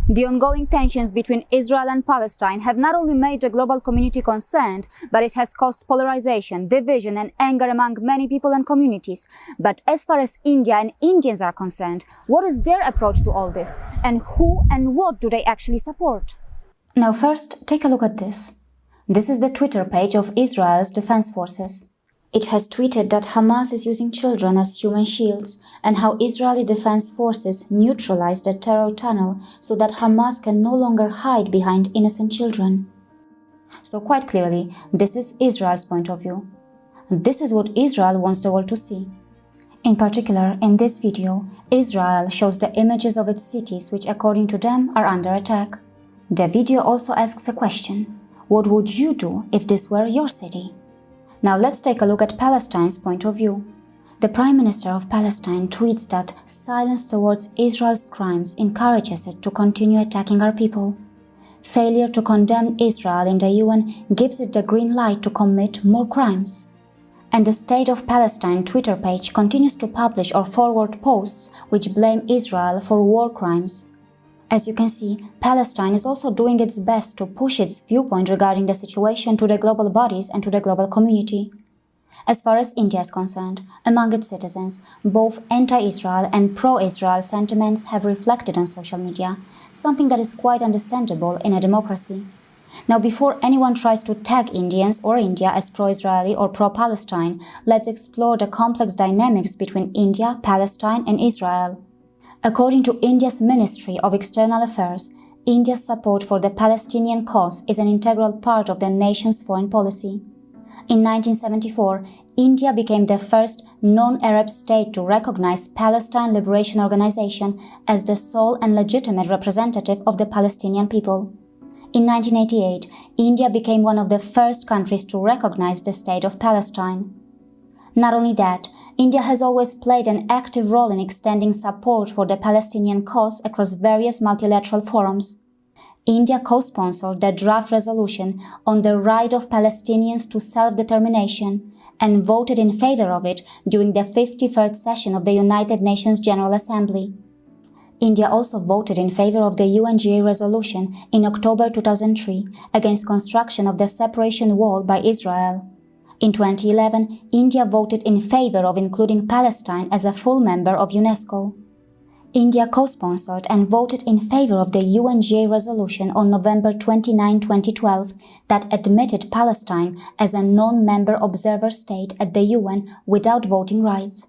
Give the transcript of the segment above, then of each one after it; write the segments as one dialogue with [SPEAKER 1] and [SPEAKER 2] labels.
[SPEAKER 1] The ongoing tensions between Israel and Palestine have not only made the global community concerned, but it has caused polarization, division and anger among many people and communities. But as far as India and Indians are concerned, what is their approach to all this? And who and what do they actually support? Now first, take a look at this. This is the Twitter page of Israel's defense forces. It has tweeted that Hamas is using children as human shields and how Israeli defense forces neutralized the terror tunnel so that Hamas can no longer hide behind innocent children. So quite clearly, this is Israel's point of view. This is what Israel wants the world to see. In particular, in this video, Israel shows the images of its cities which according to them are under attack. The video also asks a question: what would you do if this were your city? Now let's take a look at Palestine's point of view. The Prime Minister of Palestine tweets that silence towards Israel's crimes encourages it to continue attacking our people. Failure to condemn Israel in the UN gives it the green light to commit more crimes. And the State of Palestine Twitter page continues to publish or forward posts which blame Israel for war crimes. As you can see, Palestine is also doing its best to push its viewpoint regarding the situation to the global bodies and to the global community. As far as India is concerned, among its citizens, both anti-Israel and pro-Israel sentiments have reflected on social media, something that is quite understandable in a democracy. Now, before anyone tries to tag Indians or India as pro-Israeli or pro-Palestine, let's explore the complex dynamics between India, Palestine and Israel. According to India's Ministry of External Affairs, India's support for the Palestinian cause is an integral part of the nation's foreign policy. In 1974, India became the first non-Arab state to recognize Palestine Liberation Organization as the sole and legitimate representative of the Palestinian people. In 1988, India became one of the first countries to recognize the state of Palestine. Not only that, India has always played an active role in extending support for the Palestinian cause across various multilateral forums. India co-sponsored the draft resolution on the right of Palestinians to self-determination and voted in favor of it during the 53rd session of the United Nations General Assembly. India also voted in favor of the UNGA resolution in October 2003 against construction of the separation wall by Israel. In 2011, India voted in favor of including Palestine as a full member of UNESCO. India co-sponsored and voted in favor of the UNGA resolution on November 29, 2012 that admitted Palestine as a non-member observer state at the UN without voting rights.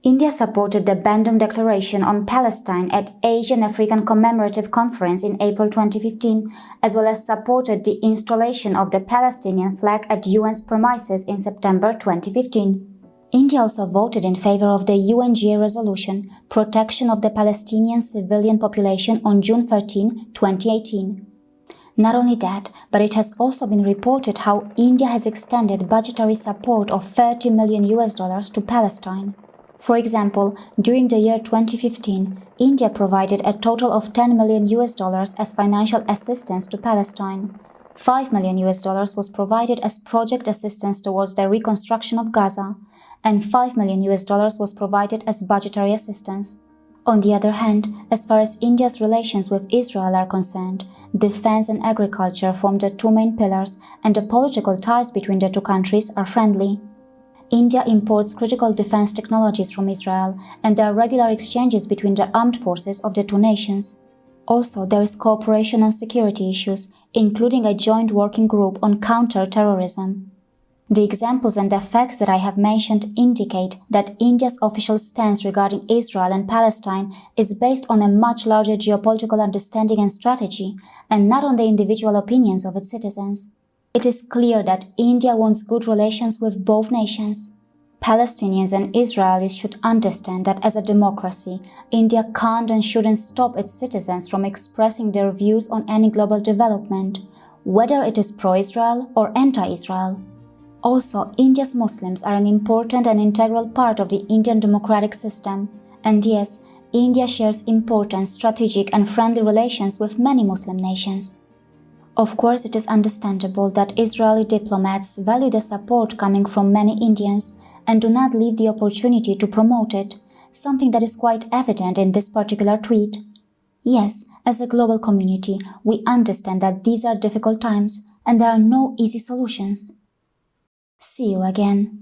[SPEAKER 1] India supported the Bandung Declaration on Palestine at Asian African Commemorative Conference in April 2015, as well as supported the installation of the Palestinian flag at UN's premises in September 2015. India also voted in favor of the UNGA resolution, Protection of the Palestinian Civilian Population on June 13, 2018. Not only that, but it has also been reported how India has extended budgetary support of $30 million to Palestine. For example, during the year 2015, India provided a total of $10 million as financial assistance to Palestine. $5 million was provided as project assistance towards the reconstruction of Gaza, and $5 million was provided as budgetary assistance. On the other hand, as far as India's relations with Israel are concerned, defense and agriculture form the two main pillars, and the political ties between the two countries are friendly. India imports critical defense technologies from Israel, and there are regular exchanges between the armed forces of the two nations. Also, there is cooperation on security issues, including a joint working group on counter-terrorism. The examples and the facts that I have mentioned indicate that India's official stance regarding Israel and Palestine is based on a much larger geopolitical understanding and strategy, and not on the individual opinions of its citizens. It is clear that India wants good relations with both nations. Palestinians and Israelis should understand that as a democracy, India can't and shouldn't stop its citizens from expressing their views on any global development, whether it is pro-Israel or anti-Israel. Also, India's Muslims are an important and integral part of the Indian democratic system, and yes, India shares important, strategic and friendly relations with many Muslim nations. Of course, it is understandable that Israeli diplomats value the support coming from many Indians and do not leave the opportunity to promote it, something that is quite evident in this particular tweet. Yes, As a global community, we understand that these are difficult times and there are no easy solutions. See you again.